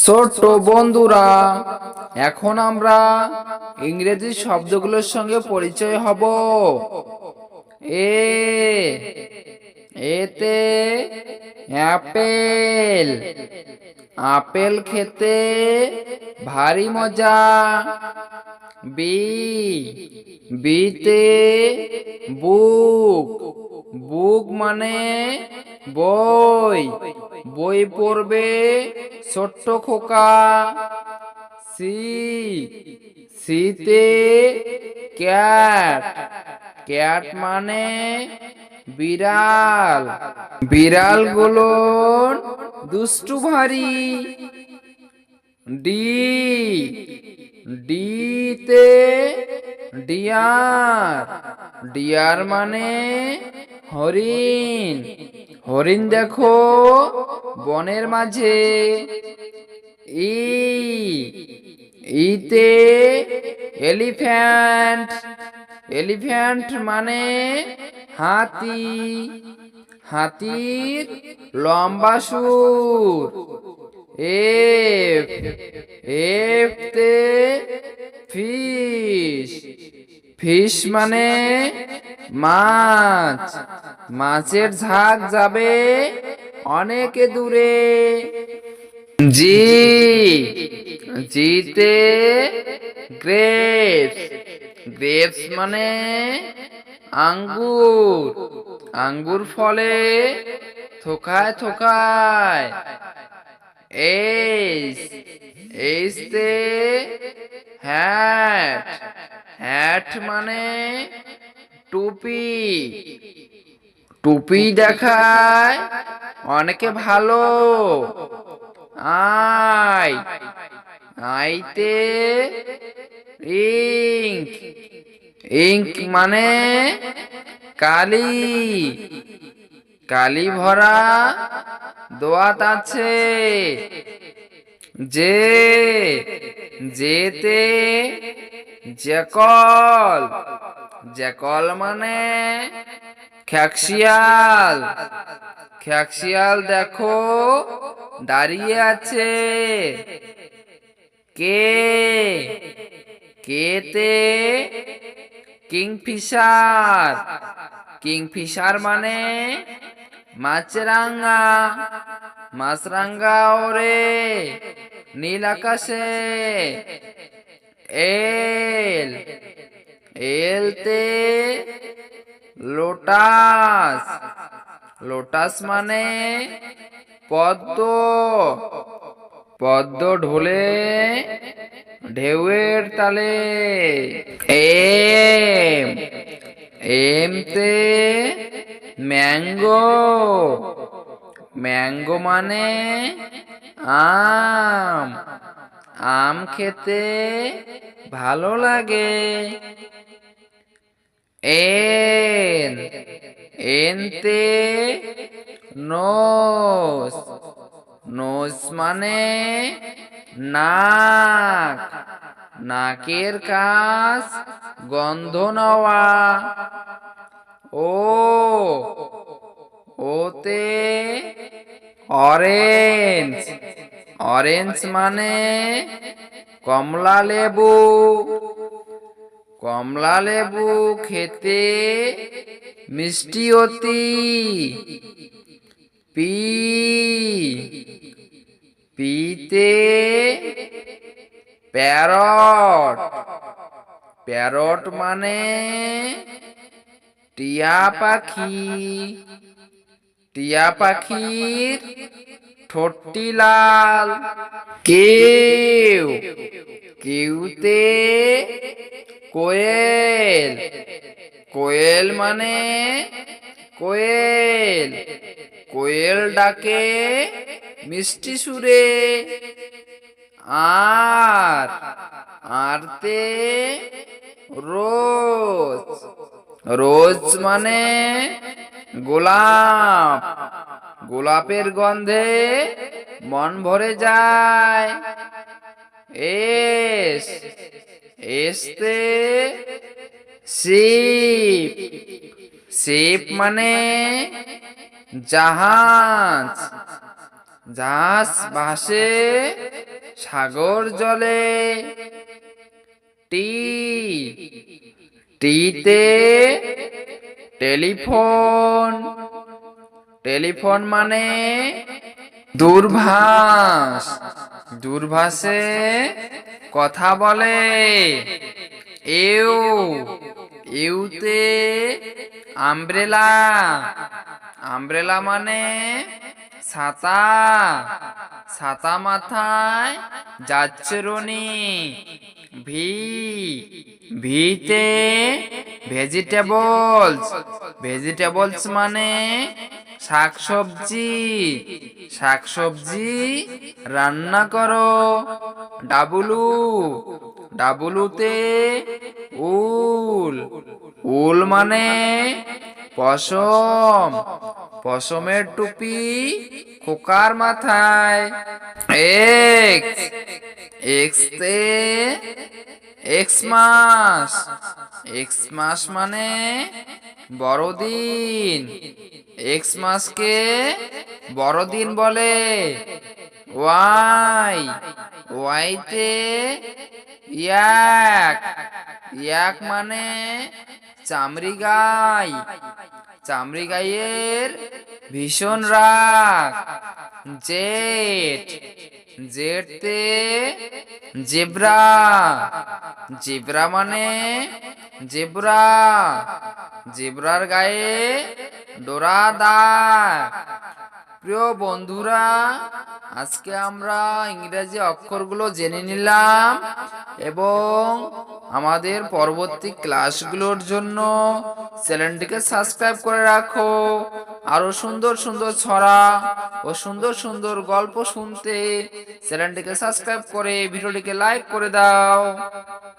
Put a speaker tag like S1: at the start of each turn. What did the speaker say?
S1: ছোট্ট বন্ধুরা, এখন আমরা ইংরেজি শব্দগুলোর সঙ্গে পরিচয় হব। এ এতে অ্যাপেল। আপেল খেতে ভারী মজা। বি বিতে বুক। বুক মানে বই। বই পড়বে ছোট্ট খোকা। সি সিতে ক্যাট। ক্যাট মানে বিড়াল। বিড়ালগুলো দুষ্টু ভারী। ডি ডিতে ডিয়ার। ডিয়ার মানে হরিণ। হরিণ দেখো বনের মাঝে। ই ইতে এলিফ্যান্ট। এলিফ্যান্ট মানে হাতি। হাতির লম্বা সুর। F এফতে fish. ফিশ মানে মাছ। মাছের ঝাঁক যাবে অনেক দূরে। জি জিতে গ্রেপস। গ্রেপস মানে আঙ্গুর। আঙ্গুর ফলে থোকায় থোকায়। H এইচতে hat. হ্যাট মানে টুপি। টুপি দেখায় অনেকে ভালো। আই আইতে ইঙ্ক। ইঙ্ক মানে কালি। কালি ভরা দোয়াত আছে। জে যেতে জ্যাকল। জ্যাকল মানে খ্যাকশিয়াল। খ্যাকশিয়াল দেখো দাঁড়িয়ে আছে। কে কেতে কিংফিশার। কিংফিশার মানে মাছরাঙা। মাছরাঙা ওরে নীল আকাশে। এল এলতে লোটাস। লোটাস মানে পদ্ম। পদ্ম ঢোলে ঢেউয়ের তালে। M এমতে mango. ম্যাঙ্গো মানে আম। আম খেতে ভালো লাগে। এন এনতে নোস। নোস মানে নাক। নাকের কাজ গন্ধ নেওয়া। ও ওতে অরেঞ্জ। অরেঞ্জ মানে কমলা লেবু। কমলা লেবু খেতে মিষ্টি অতি। পি পিতে প্যারট। প্যারট মানে টিয়া পাখি। টিয়া পাখির ঠোঁটটি লাল। কেউ কেউতে কোয়েল। কোয়েল মানে কোয়েল। কোয়েল ডাকে মিষ্টি সুরে। আর আরতে রোজ। রোজ মানে গোলাপ। গোলাপের গন্ধে মন ভরে যায়। S এসতে sheep. শিপ মানে জাহাজ। জাহাজ ভাসে সাগর জলে। টি, টিতে টেলিফোন। টেলিফোন মানে দূরভাষ। দূরভাষে কথা বলে। এও, এউতে আমব্রেলা। আমব্রেলা মানে ছাতা। ছাতা মাথায় যাচ্ছে রনি। ভি, ভিতে ভেজিটেবলস। ভেজিটেবলস মানে শাকসবজি। শাকসবজি রান্না করো। ডাবলু, ডাবলুতে উল। উল মানে পশম। পশমের টুপি খোকার মাথায়। X, এক্সতে Xmas. এক্সমাস মানে বড়দিন। এক্সমাসকে বড়দিন বলে। ওয়াই, ওয়াইতে ইয়াক। ইয়াক মানে চামড়ি গাই। চামড়ি গাইয়ের ভীষণ রাগ। জেট, জেটতে জেব্রা। জেব্রা মানে জেব্রা। জেব্রার গায়ে ডোরা দাগ। প্রিয় বন্ধুরা, আজকে আমরা ইংরেজি অক্ষরগুলো জেনে নিলাম এবং আমাদের পরবর্তী ক্লাসগুলোর জন্য চ্যানেলটিকে সাবস্ক্রাইব করে রাখো। আরো সুন্দর সুন্দর ছড়া ও সুন্দর সুন্দর গল্প শুনতে চ্যানেলটিকে সাবস্ক্রাইব করে ভিডিওটিকে লাইক করে দাও।